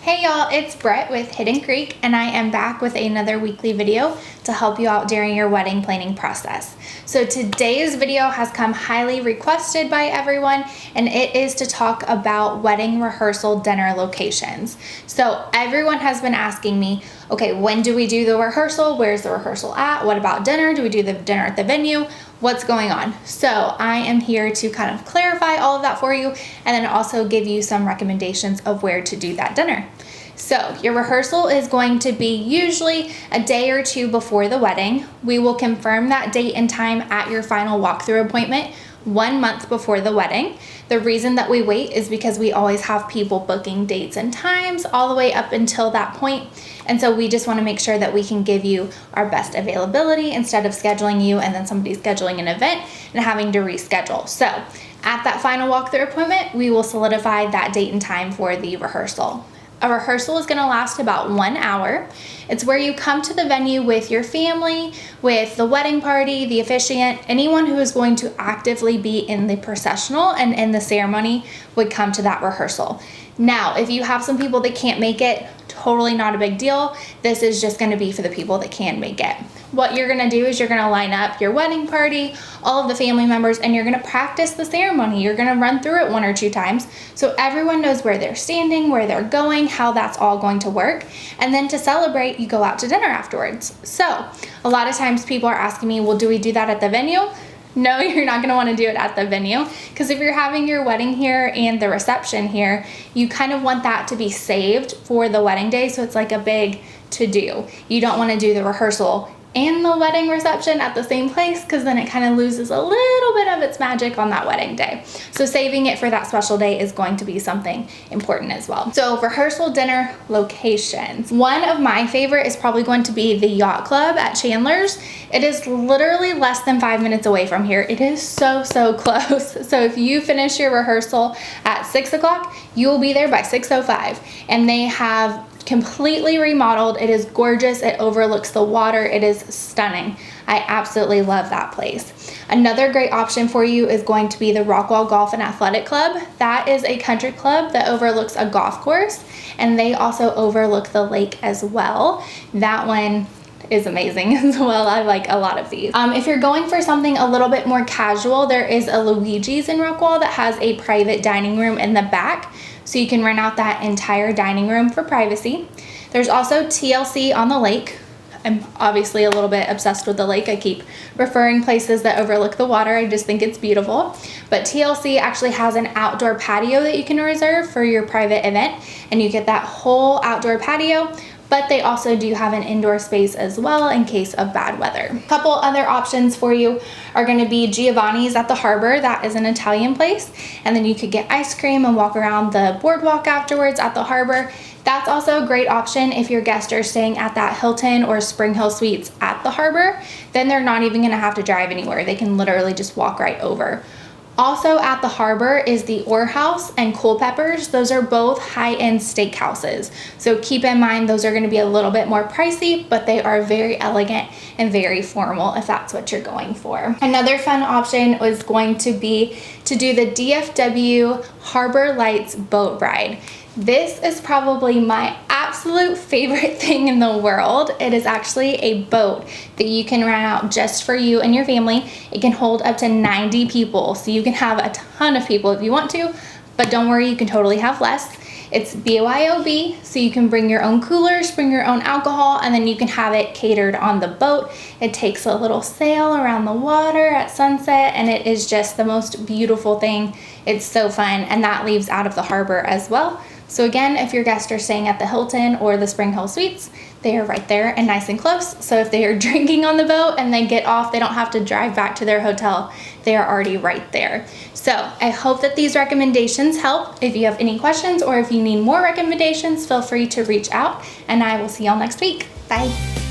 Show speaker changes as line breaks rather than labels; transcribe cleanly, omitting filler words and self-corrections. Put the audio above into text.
Hey y'all, it's Brett with Hidden Creek, and I am back with another weekly video to help you out during your wedding planning process. So today's video has come highly requested by everyone, and it is to talk about wedding rehearsal dinner locations. So everyone has been asking me, okay, when do we do the rehearsal? Where's the rehearsal at? What about dinner? Do we do the dinner at the venue? What's going on? So I am here to kind of clarify all of that for you, and then also give you some recommendations of where to do that dinner. So your rehearsal is going to be usually a day or two before the wedding. We will confirm that date and time at your final walkthrough appointment 1 month before the wedding. The reason that we wait is because we always have people booking dates and times all the way up until that point. And so we just want to make sure that we can give you our best availability instead of scheduling you and then somebody scheduling an event and having to reschedule. So at that final walkthrough appointment, we will solidify that date and time for the rehearsal. A rehearsal is going to last about 1 hour. It's where you come to the venue with your family, with the wedding party, the officiant, anyone who is going to actively be in the processional and in the ceremony would come to that rehearsal. Now, if you have some people that can't make it, totally not a big deal. This is just going to be for the people that can make it. What you're going to do is you're going to line up your wedding party, all of the family members, and you're going to practice the ceremony. You're going to run through it 1 or 2 times so everyone knows where they're standing, where they're going, how that's all going to work. And then to celebrate, you go out to dinner afterwards. So a lot of times people are asking me, well, do we do that at the venue? No, you're not going to want to do it at the venue, because if you're having your wedding here and the reception here, you kind of want that to be saved for the wedding day, so it's like a big to-do. You don't want to do the rehearsal and the wedding reception at the same place, because then it kind of loses a little bit of its magic on that wedding day. So saving it for that special day is going to be something important as well. So rehearsal dinner locations. One of my favorite is probably going to be the Yacht Club at Chandler's. It is literally less than 5 minutes away from here. It is so close. So if you finish your rehearsal at 6 o'clock, you will be there by 6:05. And they have completely remodeled. It is gorgeous. It overlooks the water. It is stunning. I absolutely love that place. Another great option for you is going to be the Rockwall Golf and Athletic Club. That is a country club that overlooks a golf course, and they also overlook the lake as well. That one is amazing as well. I like a lot of these. If you're going for something a little bit more casual, there is a Luigi's in Rockwall that has a private dining room in the back, so you can rent out that entire dining room for privacy. There's also TLC on the lake. I'm obviously a little bit obsessed with the lake. I keep referring places that overlook the water. I just think it's beautiful. But TLC actually has an outdoor patio that you can reserve for your private event, and you get that whole outdoor patio. But they also do have an indoor space as well in case of bad weather. A couple other options for you are going to be Giovanni's at the harbor. That is an Italian place. And then you could get ice cream and walk around the boardwalk afterwards at the harbor. That's also a great option if your guests are staying at that Hilton or Spring Hill Suites at the harbor. Then they're not even going to have to drive anywhere. They can literally just walk right over. Also at the harbor is the Orr House and Culpeppers. Those are both high-end steakhouses. So keep in mind those are going to be a little bit more pricey, but they are very elegant and very formal if that's what you're going for. Another fun option was going to be to do the DFW Harbor Lights boat ride. This is probably my absolute favorite thing in the world. It is actually a boat that you can rent out just for you and your family. It can hold up to 90 people, so you can have a ton of people if you want to, but don't worry, you can totally have less. It's BYOB, so you can bring your own coolers, bring your own alcohol, and then you can have it catered on the boat. It takes a little sail around the water at sunset, and it is just the most beautiful thing. It's so fun, and that leaves out of the harbor as well. So again, if your guests are staying at the Hilton or the Spring Hill Suites, they are right there and nice and close. So if they are drinking on the boat and they get off, they don't have to drive back to their hotel. They are already right there. So I hope that these recommendations help. If you have any questions or if you need more recommendations, feel free to reach out, and I will see y'all next week. Bye.